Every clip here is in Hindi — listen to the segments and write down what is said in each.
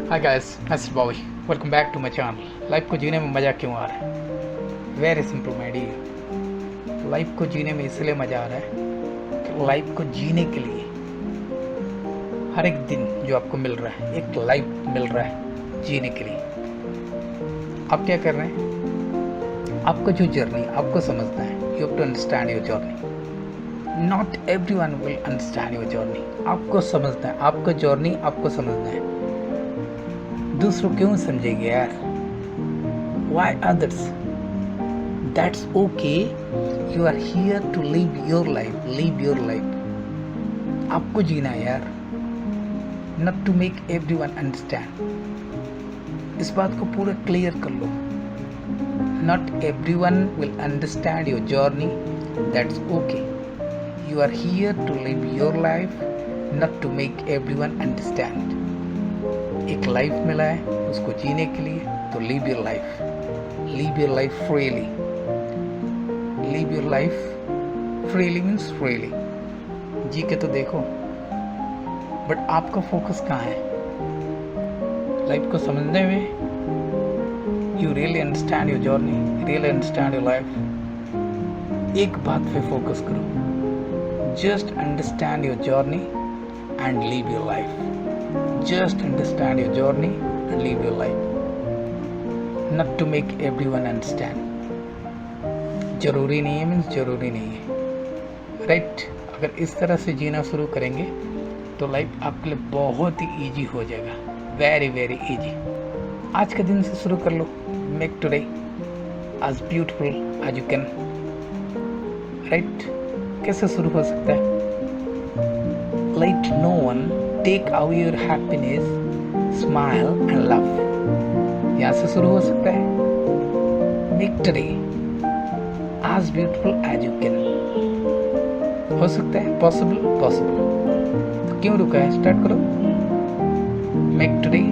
Hi guys, mister boy, welcome back to my channel. Life को जीने में मज़ा क्यों आ रहा है? Very simple my dear. Life को जीने में इसलिए मज़ा आ रहा है कि लाइफ को जीने के लिए हर एक दिन जो आपको मिल रहा है, एक लाइफ मिल रहा है जीने के लिए। आप क्या कर रहे हैं? आपको जो जर्नी आपको समझना है, you have to understand your journey. Not everyone will understand your journey. आपको समझना है, आपका जर्नी आपको समझना है। दूसरों क्यों समझेंगे यार? Why others? That's okay. You are here to live your life, live your life. आपको जीना है यार, not to make everyone understand. इस बात को पूरा क्लियर कर लो। Not everyone will understand your journey, that's okay. You are here to live your life, not to make everyone understand. एक लाइफ मिला है, उसको जीने के लिए, तो live your life, live your life freely. Live your life freely means freely. जी के तो देखो। बट आपका फोकस कहाँ है? लाइफ को समझने में? You really understand your journey, really understand your life. एक बात पे फोकस करो, just understand your journey and live your life. Just understand your journey and live your life. Not to make everyone understand. जरूरी नहीं है मीन्स जरूरी नहीं है, राइट? अगर इस तरह से जीना शुरू करेंगे तो लाइफ आपके लिए बहुत ही ईजी हो जाएगा, वेरी वेरी ईजी। आज के दिन से शुरू कर लो। Make today as beautiful as you can, right? कैसे शुरू हो सकता है? Let no one take away your happiness, smile and love. यहाँ से शुरू हो सकता है। Make today as beautiful as you can. हो सकता है, पॉसिबल पॉसिबल। तो क्यों रुका है? स्टार्ट करो। Make today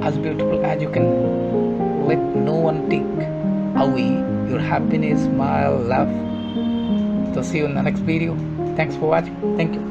as beautiful as you can. Let no one take away your happiness, smile, love. So see you in the next video. Thanks for watching. Thank you.